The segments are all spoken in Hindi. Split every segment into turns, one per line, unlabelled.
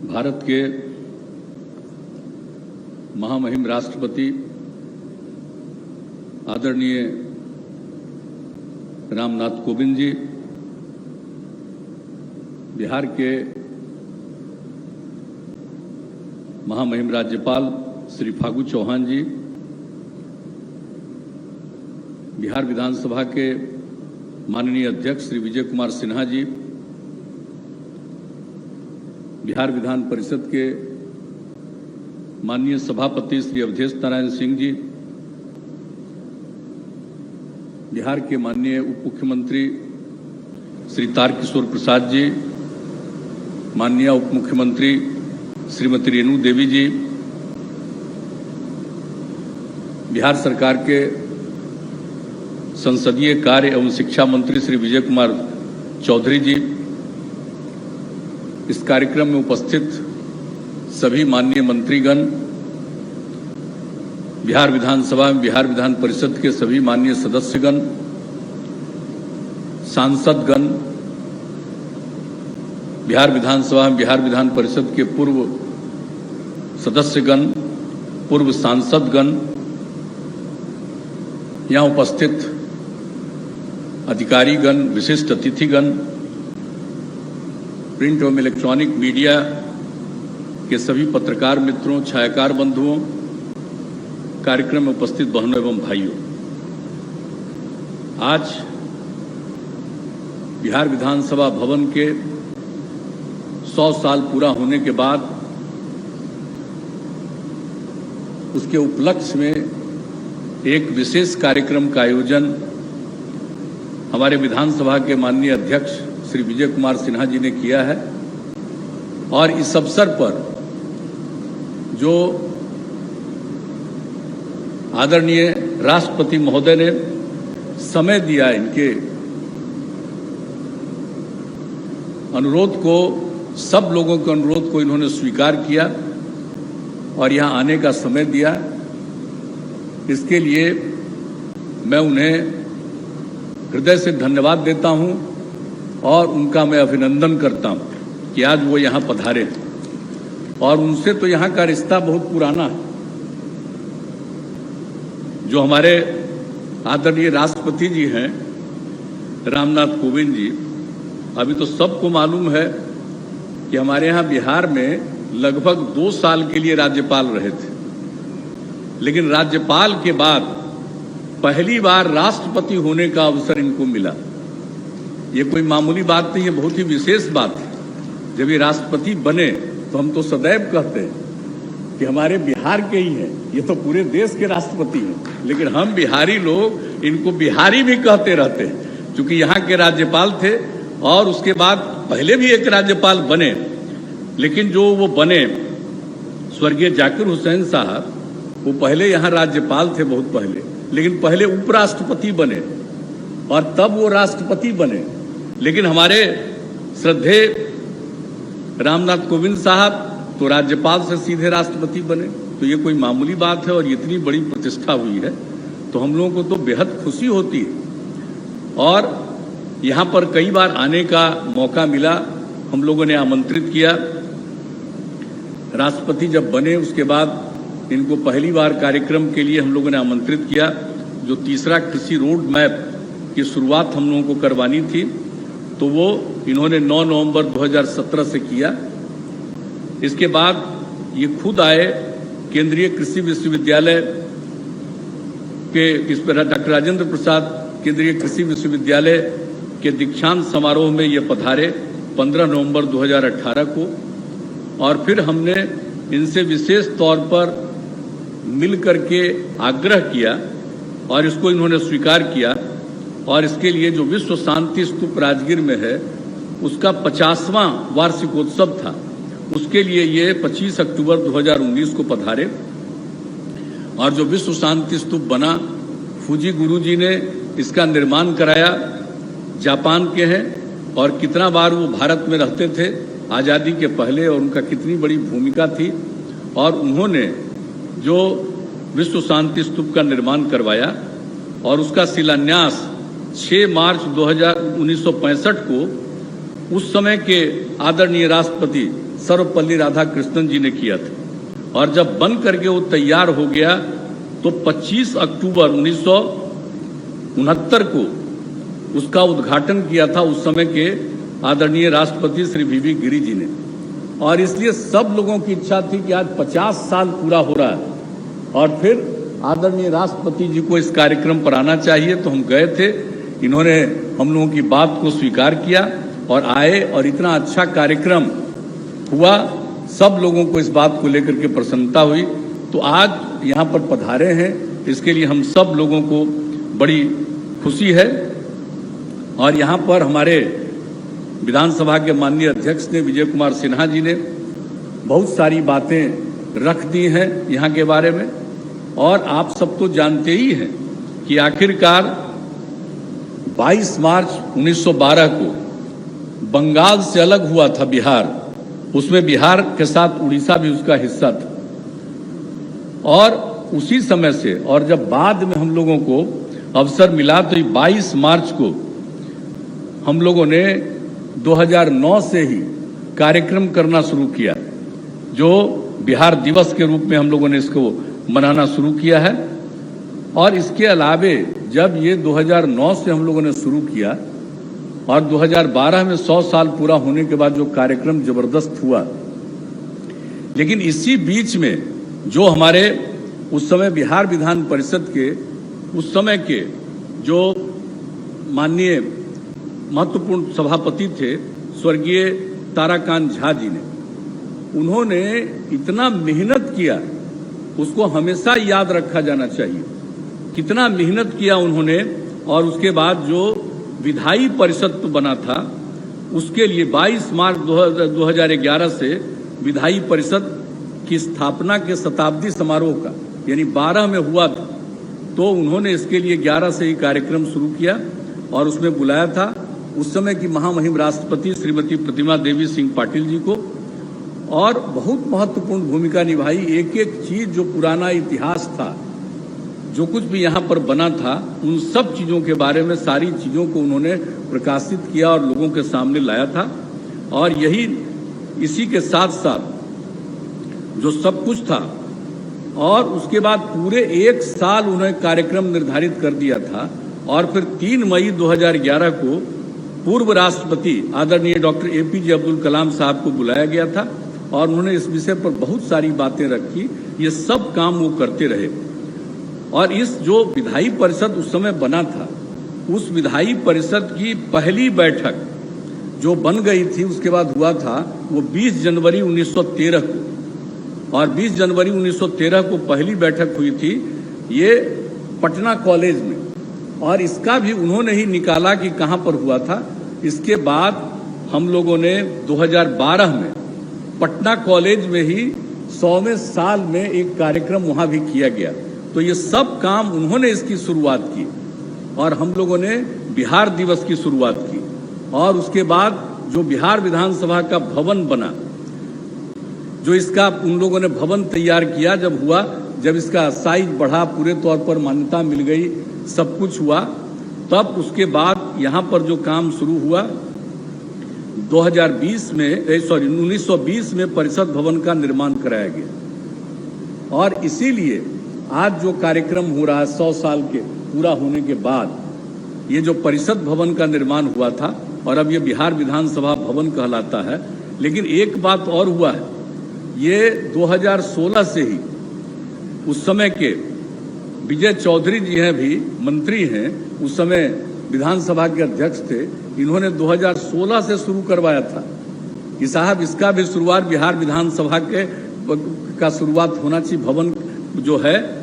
भारत के महामहिम राष्ट्रपति आदरणीय रामनाथ कोविंद जी, बिहार के महामहिम राज्यपाल श्री फागू चौहान जी, बिहार विधानसभा के माननीय अध्यक्ष श्री विजय कुमार सिन्हा जी, बिहार विधान परिषद के माननीय सभापति श्री अवधेश नारायण सिंह जी, बिहार के माननीय उप मुख्यमंत्री श्री तारकिशोर प्रसाद जी, माननीय उप मुख्यमंत्री श्रीमती रेणु देवी जी, बिहार सरकार के संसदीय कार्य एवं शिक्षा मंत्री श्री विजय कुमार चौधरी जी, इस कार्यक्रम में उपस्थित सभी माननीय मंत्रीगण, बिहार विधानसभा एवं बिहार विधान परिषद के सभी माननीय सदस्यगण, सांसदगण, बिहार विधानसभा एवं बिहार विधान परिषद के पूर्व सदस्यगण, पूर्व सांसदगण, यहाँ उपस्थित अधिकारीगण, विशिष्ट अतिथिगण, प्रिंट एवं इलेक्ट्रॉनिक मीडिया के सभी पत्रकार मित्रों, छायाकार बंधुओं, कार्यक्रम में उपस्थित बहनों एवं भाइयों, आज बिहार विधानसभा भवन के 100 साल पूरा होने के बाद उसके उपलक्ष्य में एक विशेष कार्यक्रम का आयोजन हमारे विधानसभा के माननीय अध्यक्ष श्री विजय कुमार सिन्हा जी ने किया है। और इस अवसर पर जो आदरणीय राष्ट्रपति महोदय ने समय दिया, इनके अनुरोध को, सब लोगों के अनुरोध को इन्होंने स्वीकार किया और यहां आने का समय दिया, इसके लिए मैं उन्हें हृदय से धन्यवाद देता हूं और उनका मैं अभिनंदन करता हूं कि आज वो यहां पधारे और उनसे तो यहां का रिश्ता बहुत पुराना है। जो हमारे आदरणीय राष्ट्रपति जी हैं रामनाथ कोविंद जी, अभी तो सबको मालूम है कि हमारे यहाँ बिहार में लगभग 2 साल के लिए राज्यपाल रहे थे, लेकिन राज्यपाल के बाद पहली बार राष्ट्रपति होने का अवसर इनको मिला। ये कोई मामूली बात नहीं है, बहुत ही विशेष बात है। जब ये राष्ट्रपति बने तो हम तो सदैव कहते हैं कि हमारे बिहार के ही हैं, ये तो पूरे देश के राष्ट्रपति हैं, लेकिन हम बिहारी लोग इनको बिहारी भी कहते रहते हैं, क्योंकि यहाँ के राज्यपाल थे और उसके बाद पहले भी एक राज्यपाल बने, लेकिन जो वो बने स्वर्गीय जाकिर हुसैन साहब, वो पहले यहाँ राज्यपाल थे बहुत पहले, लेकिन पहले उपराष्ट्रपति बने और तब वो राष्ट्रपति बने। लेकिन हमारे श्रद्धेय रामनाथ कोविंद साहब तो राज्यपाल से सीधे राष्ट्रपति बने, तो ये कोई मामूली बात है और इतनी बड़ी प्रतिष्ठा हुई है तो हम लोगों को तो बेहद खुशी होती है। और यहाँ पर कई बार आने का मौका मिला, हम लोगों ने आमंत्रित किया। राष्ट्रपति जब बने उसके बाद इनको पहली बार कार्यक्रम के लिए हम लोगों ने आमंत्रित किया, जो तीसरा कृषि रोड मैप की शुरुआत हम लोगों को करवानी थी, तो वो इन्होंने 9 नवंबर 2017 से किया। इसके बाद ये खुद आए, केंद्रीय कृषि विश्वविद्यालय के इस पर डॉक्टर राजेंद्र प्रसाद केंद्रीय कृषि विश्वविद्यालय के दीक्षांत समारोह में ये पधारे 15 नवंबर 2018 को। और फिर हमने इनसे विशेष तौर पर मिल करके आग्रह किया और इसको इन्होंने स्वीकार किया, और इसके लिए जो विश्व शांति स्तूप राजगीर में है उसका 50वां वार्षिकोत्सव था, उसके लिए ये 25 अक्टूबर 2019 को पधारे। और जो विश्व शांति स्तूप बना, फूजी गुरु जी ने इसका निर्माण कराया, जापान के हैं, और कितना बार वो भारत में रहते थे आज़ादी के पहले, और उनका कितनी बड़ी भूमिका थी। और उन्होंने जो विश्व शांति स्तूप का निर्माण करवाया और उसका शिलान्यास 6 मार्च 1965 को उस समय के आदरणीय राष्ट्रपति सर्वपल्ली राधाकृष्णन जी ने किया था। और जब बन करके वो तैयार हो गया तो 25 अक्टूबर 1969 को उसका उद्घाटन किया था उस समय के आदरणीय राष्ट्रपति श्री वी.वी. गिरि जी ने। और इसलिए सब लोगों की इच्छा थी कि आज 50 साल पूरा हो रहा है और फिर आदरणीय राष्ट्रपति जी को इस कार्यक्रम पर आना चाहिए। तो हम गए थे, इन्होंने हम लोगों की बात को स्वीकार किया और आए और इतना अच्छा कार्यक्रम हुआ, सब लोगों को इस बात को लेकर के प्रसन्नता हुई। तो आज यहाँ पर पधारे हैं, इसके लिए हम सब लोगों को बड़ी खुशी है। और यहाँ पर हमारे विधानसभा के माननीय अध्यक्ष ने, विजय कुमार सिन्हा जी ने बहुत सारी बातें रख दी हैं यहाँ के बारे में। और आप सब तो जानते ही हैं कि आखिरकार 22 मार्च 1912 को बंगाल से अलग हुआ था बिहार, उसमें बिहार के साथ उड़ीसा भी उसका हिस्सा था। और उसी समय से, और जब बाद में हम लोगों को अवसर मिला तो 22 मार्च को हम लोगों ने 2009 से ही कार्यक्रम करना शुरू किया, जो बिहार दिवस के रूप में हम लोगों ने इसको मनाना शुरू किया है। और इसके अलावे जब ये 2009 से हम लोगों ने शुरू किया और 2012 में 100 साल पूरा होने के बाद जो कार्यक्रम जबरदस्त हुआ, लेकिन इसी बीच में जो हमारे उस समय बिहार विधान परिषद के उस समय के जो माननीय महत्वपूर्ण सभापति थे स्वर्गीय ताराकांत झा जी ने, उन्होंने इतना मेहनत किया, उसको हमेशा याद रखा जाना चाहिए, कितना मेहनत किया उन्होंने। और उसके बाद जो विधायी परिषद बना था उसके लिए 22 मार्च 2011 से विधायी परिषद की स्थापना के शताब्दी समारोह का यानी 12 में हुआ था। तो उन्होंने इसके लिए 11 से ही कार्यक्रम शुरू किया और उसमें बुलाया था उस समय की महामहिम राष्ट्रपति श्रीमती प्रतिमा देवी सिंह पाटिल जी को। और बहुत महत्वपूर्ण भूमिका निभाई, एक एक चीज जो पुराना इतिहास था, जो कुछ भी यहाँ पर बना था, उन सब चीज़ों के बारे में सारी चीज़ों को उन्होंने प्रकाशित किया और लोगों के सामने लाया था। और यही इसी के साथ साथ जो सब कुछ था, और उसके बाद पूरे 1 साल उन्होंने कार्यक्रम निर्धारित कर दिया था। और फिर 3 मई 2011 को पूर्व राष्ट्रपति आदरणीय डॉक्टर APJ अब्दुल कलाम साहब को बुलाया गया था और उन्होंने इस विषय पर बहुत सारी बातें रखी। ये सब काम वो करते रहे। और इस जो विधायी परिषद उस समय बना था, उस विधायी परिषद की पहली बैठक जो बन गई थी उसके बाद हुआ था वो 20 जनवरी 1913 को। और 20 जनवरी 1913 को पहली बैठक हुई थी ये पटना कॉलेज में। और इसका भी उन्होंने ही निकाला कि कहाँ पर हुआ था। इसके बाद हम लोगों ने 2012 में पटना कॉलेज में ही 100वें साल में एक कार्यक्रम वहाँ भी किया गया। तो ये सब काम उन्होंने इसकी शुरुआत की और हम लोगों ने बिहार दिवस की शुरुआत की। और उसके बाद जो बिहार विधानसभा का भवन बना, जो इसका उन लोगों ने भवन तैयार किया, जब इसका साइज बढ़ा, पूरे तौर पर मान्यता मिल गई, सब कुछ हुआ, तब उसके बाद यहाँ पर जो काम शुरू हुआ 1920 में परिषद भवन का निर्माण कराया गया। और इसीलिए आज जो कार्यक्रम हो रहा है 100 साल के पूरा होने के बाद, ये जो परिषद भवन का निर्माण हुआ था और अब ये बिहार विधानसभा भवन कहलाता है। लेकिन एक बात और हुआ है, ये 2016 से ही उस समय के विजय चौधरी जी हैं, भी मंत्री हैं, उस समय विधानसभा के अध्यक्ष थे, इन्होंने 2016 से शुरू करवाया था कि साहब इसका भी शुरुआत बिहार विधानसभा का शुरुआत होना चाहिए, भवन जो है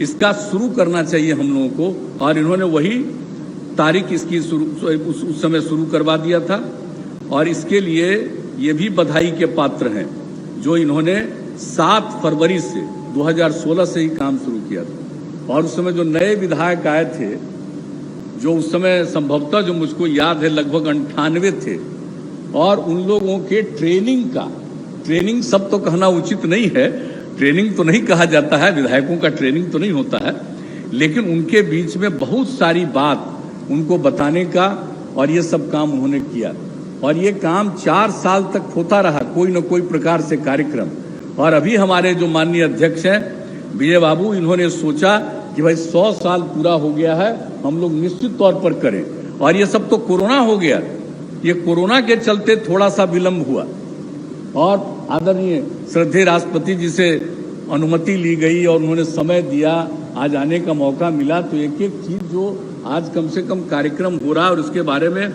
इसका शुरू करना चाहिए हम लोगों को। और इन्होंने वही तारीख इसकी उस समय शुरू करवा दिया था। और इसके लिए ये भी बधाई के पात्र हैं जो इन्होंने 7 फरवरी से 2016 से ही काम शुरू किया था। और उस समय जो नए विधायक आए थे, जो उस समय संभवतः जो मुझको याद है लगभग 98 थे, और उन लोगों के ट्रेनिंग सब तो कहना उचित नहीं है, ट्रेनिंग तो नहीं कहा जाता है, विधायकों का ट्रेनिंग तो नहीं होता है, लेकिन उनके बीच में बहुत सारी बात उनको बताने का और ये सब काम उन्होंने किया। और ये काम 4 साल तक होता रहा, कोई न कोई प्रकार से कार्यक्रम। और अभी हमारे जो माननीय अध्यक्ष हैं विजय बाबू, इन्होंने सोचा कि भाई 100 साल पूरा हो गया है, हम लोग निश्चित तौर पर करें। और ये सब तो कोरोना हो गया, ये कोरोना के चलते थोड़ा सा विलंब हुआ और आदरणीय श्रद्धेय राष्ट्रपति जी से अनुमति ली गई और उन्होंने समय दिया, आज आने का मौका मिला। तो एक एक चीज जो आज कम से कम कार्यक्रम हो रहा है और उसके बारे में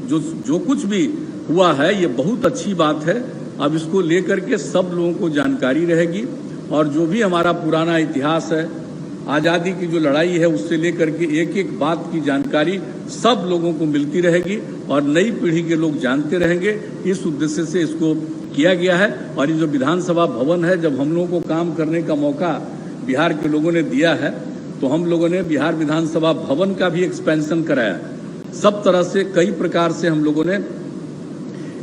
जो कुछ भी हुआ है, ये बहुत अच्छी बात है। अब इसको लेकर के सब लोगों को जानकारी रहेगी और जो भी हमारा पुराना इतिहास है, आज़ादी की जो लड़ाई है, उससे लेकर के एक एक बात की जानकारी सब लोगों को मिलती रहेगी और नई पीढ़ी के लोग जानते रहेंगे। इस उद्देश्य से इसको किया गया है। और ये जो विधानसभा भवन है, जब हम लोगों को काम करने का मौका बिहार के लोगों ने दिया है, तो हम लोगों ने बिहार विधानसभा भवन का भी एक्सपेंशन कराया। सब तरह से कई प्रकार से हम लोगों ने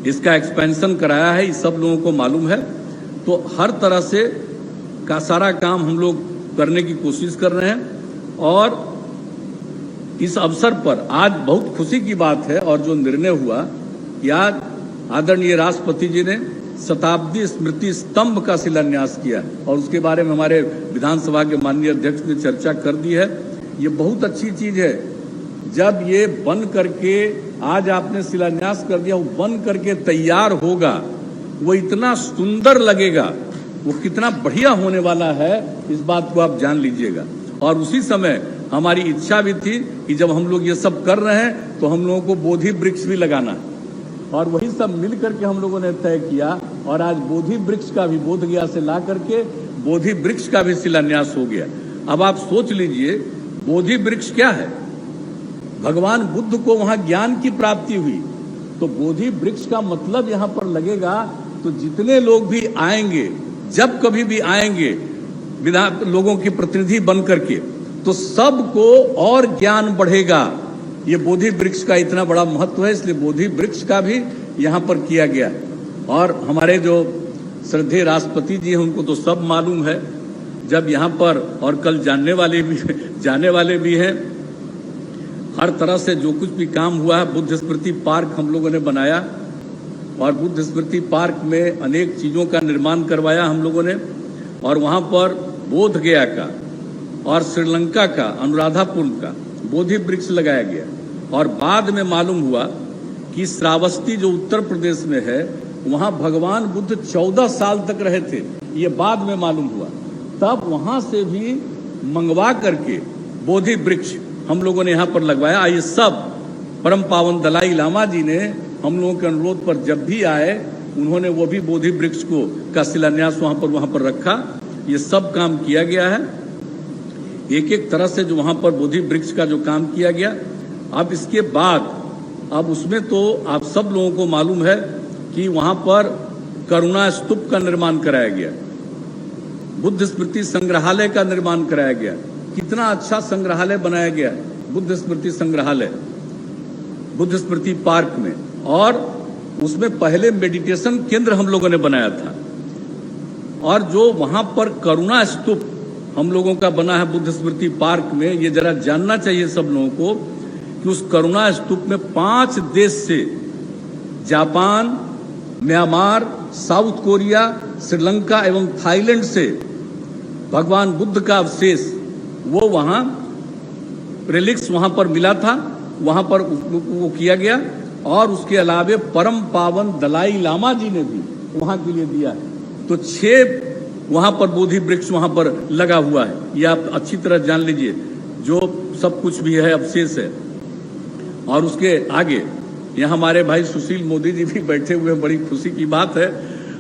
इसका एक्सपेंशन कराया है, ये सब लोगों को मालूम है। तो हर तरह से का सारा काम हम लोग करने की कोशिश कर रहे हैं। और इस अवसर पर आज बहुत खुशी की बात है और जो निर्णय हुआ कि आज आदरणीय राष्ट्रपति जी ने शताब्दी स्मृति स्तंभ का शिलान्यास किया और उसके बारे में हमारे विधानसभा के माननीय अध्यक्ष ने चर्चा कर दी है। ये बहुत अच्छी चीज है। जब ये बन करके, आज आपने शिलान्यास कर दिया, वो बन करके तैयार होगा, वो इतना सुंदर लगेगा, वो कितना बढ़िया होने वाला है, इस बात को आप जान लीजिएगा। और उसी समय हमारी इच्छा भी थी कि जब हम लोग ये सब कर रहे हैं तो हम लोगों को बोधि वृक्ष भी लगाना है और वही सब मिल करके हम लोगों ने तय किया। और आज बोधि वृक्ष का भी बोध गया से ला करके बोधि वृक्ष का भी शिलान्यास हो गया। अब आप सोच लीजिए, बोधि वृक्ष क्या है? भगवान बुद्ध को वहां ज्ञान की प्राप्ति हुई, तो बोधि वृक्ष का मतलब यहां पर लगेगा। तो जितने लोग भी आएंगे, जब कभी भी आएंगे लोगों के प्रतिनिधि बन करके, तो सबको और ज्ञान बढ़ेगा। ये बोधि वृक्ष का इतना बड़ा महत्व है, इसलिए बोधि वृक्ष का भी यहाँ पर किया गया। और हमारे जो श्रद्धेय राष्ट्रपति जी हैं, उनको तो सब मालूम है। जब यहाँ पर, और कल जाने वाले भी हैं, हर तरह से जो कुछ भी काम हुआ है, बुद्ध स्मृति पार्क हम लोगों ने बनाया और बुद्ध स्मृति पार्क में अनेक चीज़ों का निर्माण करवाया हम लोगों ने। और वहाँ पर बोध गया का और श्रीलंका का, अनुराधापुरम का बोधि वृक्ष लगाया गया। और बाद में मालूम हुआ कि श्रावस्ती जो उत्तर प्रदेश में है, वहाँ भगवान बुद्ध 14 साल तक रहे थे, ये बाद में मालूम हुआ। तब वहाँ से भी मंगवा करके बोधि वृक्ष हम लोगों ने यहाँ पर लगवाया। ये सब परम पावन दलाई लामा जी ने हम लोगों के अनुरोध पर जब भी आए, उन्होंने वो भी बोधि वृक्ष का शिलान्यास वहाँ पर रखा। ये सब काम किया गया है, एक एक तरह से जो वहाँ पर बोधि वृक्ष का जो काम किया गया। अब इसके बाद, अब उसमें तो आप सब लोगों को मालूम है कि वहाँ पर करुणा स्तूप का निर्माण कराया गया, बुद्ध स्मृति संग्रहालय का निर्माण कराया गया। कितना अच्छा संग्रहालय बनाया गया, बुद्ध स्मृति संग्रहालय बुद्ध स्मृति पार्क में। और उसमें पहले मेडिटेशन केंद्र हम लोगों ने बनाया था। और जो वहाँ पर करुणा स्तूप हम लोगों का बना है बुद्ध स्मृति पार्क में, ये जरा जानना चाहिए सब लोगों को कि उस करुणा स्तूप में 5 देश से, Japan, Myanmar, south Korea, Sri Lanka एवं थाईलैंड से भगवान बुद्ध का अवशेष, वो वहाँ रिलिक्स वहाँ पर मिला था, वहाँ पर वो किया गया। और उसके अलावे परम पावन दलाई लामा जी ने भी वहाँ के लिए दिया है। तो 6 वहाँ पर बोधि वृक्ष वहाँ पर लगा हुआ है, ये आप अच्छी तरह जान लीजिए, जो सब कुछ भी है अवशेष है। और उसके आगे यहाँ हमारे भाई सुशील मोदी जी भी बैठे हुए हैं, बड़ी खुशी की बात है।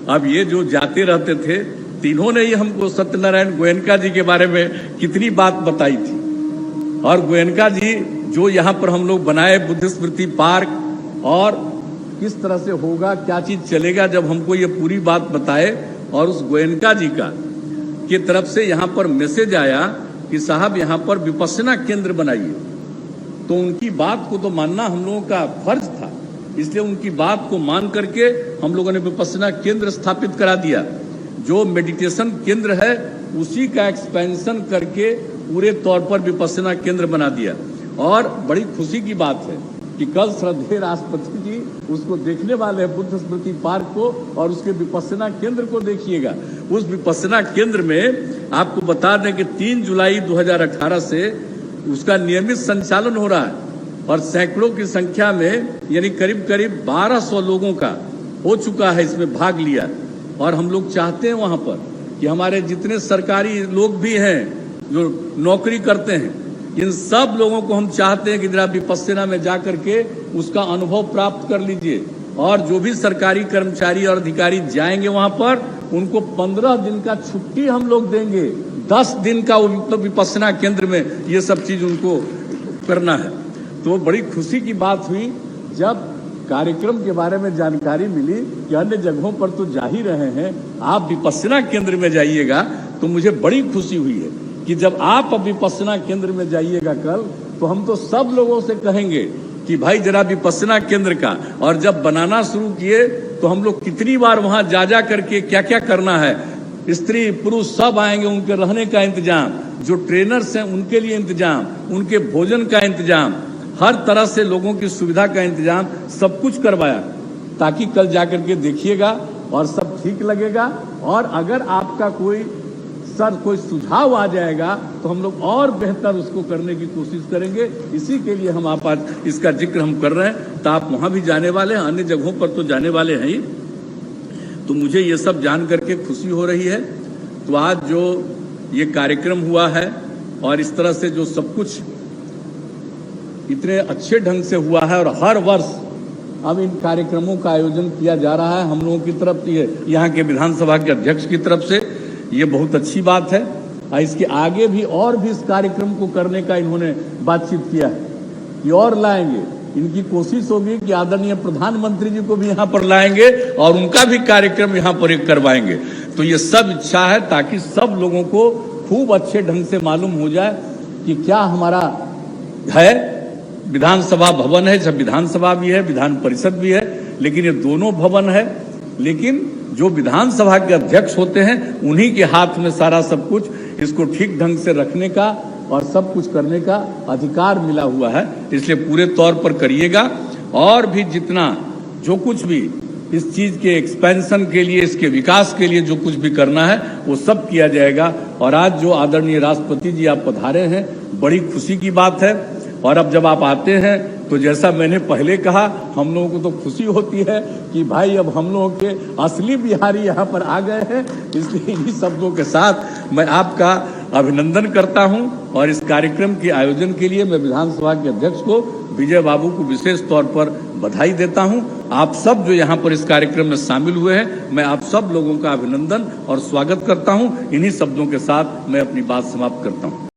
अब ये जो जाते रहते थे, तीनों ने ही हमको सत्यनारायण गोयनका जी के बारे में कितनी बात बताई थी। और गोयनका जी जो यहाँ पर हम लोग बनाए बुद्ध स्मृति पार्क, और किस तरह से होगा, क्या चीज चलेगा, जब हमको ये पूरी बात बताए। और उस गोयनका जी की तरफ से यहाँ पर मैसेज आया कि साहब यहाँ पर विपश्यना केंद्र बनाइए, तो उनकी बात को तो मानना हम लोगों का फर्ज था। इसलिए उनकी बात को मान करके हम लोगों ने विपश्यना केंद्र स्थापित करा दिया। जो मेडिटेशन केंद्र है उसी का एक्सपेंशन करके पूरे तौर पर विपश्यना केंद्र बना दिया। और बड़ी खुशी की बात है कि कल श्रद्धेय राष्ट्रपति जी उसको देखने वाले हैं, बुद्ध स्मृति पार्क को, और उसके विपस्सना केंद्र को देखिएगा। उस विपस्सना केंद्र में आपको बता दें कि 3 जुलाई 2018 से उसका नियमित संचालन हो रहा है और सैकड़ों की संख्या में यानी करीब करीब 1200 लोगों का हो चुका है इसमें भाग लिया। और हम लोग चाहते हैं वहां पर कि हमारे जितने सरकारी लोग भी हैं जो नौकरी करते हैं, इन सब लोगों को हम चाहते हैं कि जरा विपस्सना में जाकर के उसका अनुभव प्राप्त कर लीजिए। और जो भी सरकारी कर्मचारी और अधिकारी जाएंगे वहां पर, उनको 15 दिन का छुट्टी हम लोग देंगे। 10 दिन का विपस्सना केंद्र में ये सब चीज उनको करना है। तो बड़ी खुशी की बात हुई जब कार्यक्रम के बारे में जानकारी मिली कि अन्य जगहों पर तो जा ही रहे हैं, आप विपस्सना केंद्र में जाइएगा। तो मुझे बड़ी खुशी हुई है कि जब आप अब विपस्सना केंद्र में जाइएगा कल, तो हम तो सब लोगों से कहेंगे कि भाई जरा विपस्सना केंद्र का, और जब बनाना शुरू किए तो हम लोग कितनी बार वहां जा करके क्या क्या करना है, स्त्री पुरुष सब आएंगे, उनके रहने का इंतजाम, जो ट्रेनर्स हैं उनके लिए इंतजाम, उनके भोजन का इंतजाम, हर तरह से लोगों की सुविधा का इंतजाम सब कुछ करवाया, ताकि कल जाकर के देखिएगा और सब ठीक लगेगा। और अगर आपका कोई सुझाव आ जाएगा तो हम लोग और बेहतर उसको करने की कोशिश करेंगे। इसी के लिए हम आप आज इसका जिक्र हम कर रहे हैं। तो आप वहां भी जाने वाले हैं, अन्य जगहों पर तो जाने वाले हैं ही। तो मुझे ये सब जान करके खुशी हो रही है। तो आज जो ये कार्यक्रम हुआ है और इस तरह से जो सब कुछ इतने अच्छे ढंग से हुआ है, और हर वर्ष अब इन कार्यक्रमों का आयोजन किया जा रहा है हम लोगों की तरफ, यहाँ के विधानसभा के अध्यक्ष की तरफ से, ये बहुत अच्छी बात है। और इसके आगे भी और भी इस कार्यक्रम को करने का इन्होंने बातचीत किया है कि और लाएंगे। इनकी कोशिश होगी कि आदरणीय प्रधानमंत्री जी को भी यहाँ पर लाएंगे और उनका भी कार्यक्रम यहाँ पर एक करवाएंगे। तो ये सब इच्छा है ताकि सब लोगों को खूब अच्छे ढंग से मालूम हो जाए कि क्या हमारा है। विधानसभा भवन है, जब विधानसभा भी है, विधान परिषद भी है, लेकिन ये दोनों भवन है। लेकिन जो विधानसभा के अध्यक्ष होते हैं उन्हीं के हाथ में सारा सब कुछ इसको ठीक ढंग से रखने का और सब कुछ करने का अधिकार मिला हुआ है। इसलिए पूरे तौर पर करिएगा, और भी जितना जो कुछ भी इस चीज के एक्सपेंशन के लिए, इसके विकास के लिए जो कुछ भी करना है वो सब किया जाएगा। और आज जो आदरणीय राष्ट्रपति जी आप पधारे हैं, बड़ी खुशी की बात है। और अब जब आप आते हैं तो जैसा मैंने पहले कहा, हम लोगों को तो खुशी होती है कि भाई अब हम लोगों के असली बिहारी यहाँ पर आ गए हैं। इसलिए इन्हीं शब्दों के साथ मैं आपका अभिनंदन करता हूं, और इस कार्यक्रम के आयोजन के लिए मैं विधानसभा के अध्यक्ष को, विजय बाबू को विशेष तौर पर बधाई देता हूं। आप सब जो यहाँ पर इस कार्यक्रम में शामिल हुए हैं, मैं आप सब लोगों का अभिनंदन और स्वागत करता हूं। इन्हीं शब्दों के साथ मैं अपनी बात समाप्त करता हूं।